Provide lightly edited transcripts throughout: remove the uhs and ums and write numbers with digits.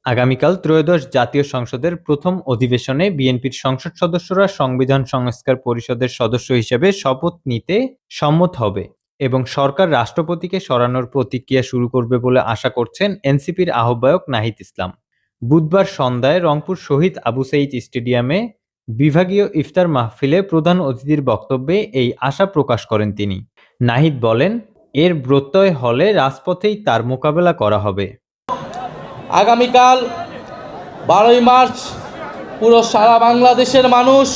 আগামীকাল ত্রয়োদশ জাতীয় সংসদের প্রথম অধিবেশনে বিএনপির সংসদ সদস্যরা সংবিধান সংস্কার পরিষদের সদস্য হিসেবে শপথ নিতে সম্মত হবে এবং সরকার রাষ্ট্রপতিকে সরানোর প্রতিক্রিয়া শুরু করবে বলে আশা করছেন এনসিপির আহ্বায়ক নাহিদ ইসলাম। বুধবার সন্ধ্যায় রংপুর শহীদ আবু সাঈদ স্টেডিয়ামে বিভাগীয় ইফতার মাহফিলে প্রধান অতিথির বক্তব্যে এই আশা প্রকাশ করেন তিনি। নাহিদ বলেন, এর প্রত্যয় হলে রাজপথেই তার মোকাবেলা করা হবে। আগামীকাল 12ই মার্চ পুরো সারা বাংলাদেশের মানুষ,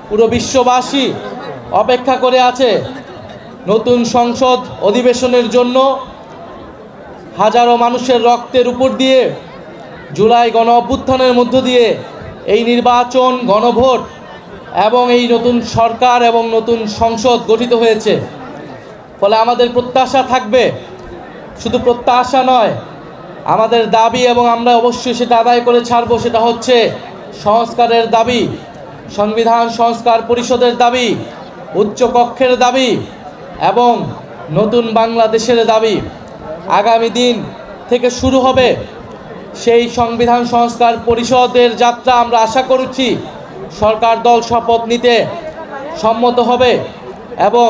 পুরো বিশ্ববাসী অপেক্ষা করে আছে নতুন সংসদ অধিবেশনের জন্য। হাজারো মানুষের রক্তের উপর দিয়ে জুলাই গণ অভ্যুত্থানের মধ্য দিয়ে এই নির্বাচন, গণভোট এবং এই নতুন সরকার এবং নতুন সংসদ গঠিত হয়েছে। ফলে আমাদের প্রত্যাশা থাকবে, শুধু প্রত্যাশা নয়, আমাদের দাবি, এবং আমরা অবশ্যই সেটা আদায় করে ছাড়বো। সেটা হচ্ছে সংস্কারের দাবি, সংবিধান সংস্কার পরিষদের দাবি, উচ্চকক্ষের দাবি এবং নতুন বাংলাদেশের দাবি। আগামী দিন থেকে শুরু হবে সেই সংবিধান সংস্কার পরিষদের যাত্রা। আমরা আশা করছি সরকার দল শপথ নিতে সম্মত হবে এবং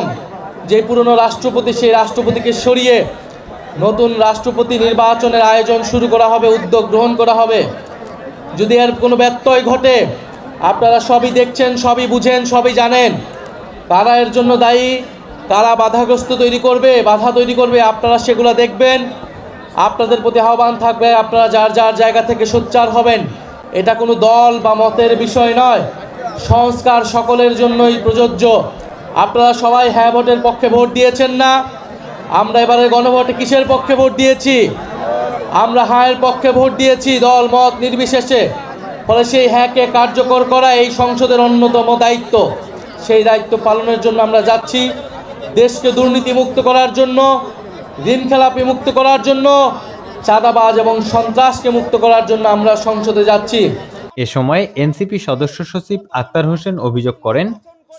যে পুরনো রাষ্ট্রপতি, সেই রাষ্ট্রপতিকে সরিয়ে নতুন রাষ্ট্রপতি নির্বাচনের আয়োজন শুরু করা হবে, উদ্যোগ গ্রহণ করা হবে। যদি এর কোনো ব্যত্যয় ঘটে, আপনারা সবই দেখছেন, সবই বুঝেন, সবই জানেন কারা এর জন্য দায়ী, কারা বাধা তৈরি করবে, আপনারা সেগুলো দেখবেন। আপনাদের প্রতি আহ্বান থাকবে, আপনারা যার যার জায়গা থেকে সোচ্চার হবেন। এটা কোনো দল বা মতের বিষয় নয়, সংস্কার সকলের জন্যই প্রযোজ্য। আপনারা সবাই হ্যাঁ ভোটের পক্ষে ভোট দিয়েছেন না? আমরা এবারে গণভোটে কিসের পক্ষে ভোট দিয়েছি? আমরা হ্যাঁর পক্ষে ভোট দিয়েছি, দল মত নির্বিশেষে। ফলে সেই হ্যাঁকে কার্যকর করা এই সংসদের অন্যতম দায়িত্ব। সেই দায়িত্ব পালনের জন্য আমরা যাচ্ছি। দেশকে দুর্নীতিমুক্ত করার জন্য, ঋণখেলাপি মুক্ত করার জন্য, চাঁদাবাজ এবং সন্ত্রাসকে মুক্ত করার জন্য আমরা সংসদে যাচ্ছি। এ সময় এনসিপি সদস্য সচিব আক্তার হোসেন অভিযোগ করেন,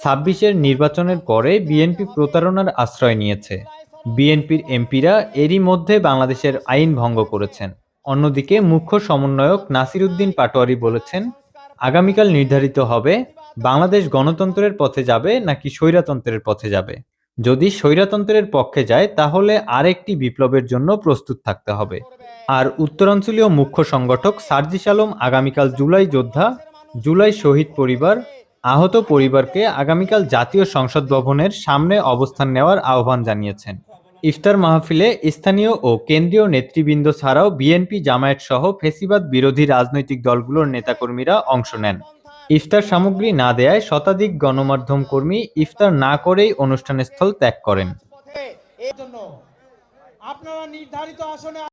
26-এর নির্বাচনের পরে বিএনপি প্রতারণার আশ্রয় নিয়েছে। বিএনপির এমপিরা এরই মধ্যে বাংলাদেশের আইন ভঙ্গ করেছেন। অন্যদিকে মুখ্য সমন্বয়ক নাসির উদ্দিন পাটোয়ারি বলেছেন, আগামীকাল নির্ধারিত হবে বাংলাদেশ গণতন্ত্রের পথে যাবে নাকি স্বৈরতন্ত্রের পথে যাবে। যদি স্বৈরতন্ত্রের পক্ষে যায় তাহলে আরেকটি বিপ্লবের জন্য প্রস্তুত থাকতে হবে। আর উত্তরাঞ্চলীয় মুখ্য সংগঠক সার্জিস আলম আগামীকাল জুলাই যোদ্ধা, জুলাই শহীদ পরিবার, আহত পরিবারকে আগামীকাল জাতীয় সংসদ ভবনের সামনে অবস্থান নেওয়ার আহ্বান জানিয়েছেন। ইফতার মাহফিলে স্থানীয় ও কেন্দ্রীয় নেতৃবৃন্দ ছাড়াও বিএনপি, জামায়াত সহ ফ্যাসিবাদ বিরোধী রাজনৈতিক দলগুলোর নেতাকর্মীরা অংশ নেন। ইফতার সামগ্রী না দেয়ায় শতাধিক গণমাধ্যম কর্মী ইফতার না করেই অনুষ্ঠানস্থল ত্যাগ করেন।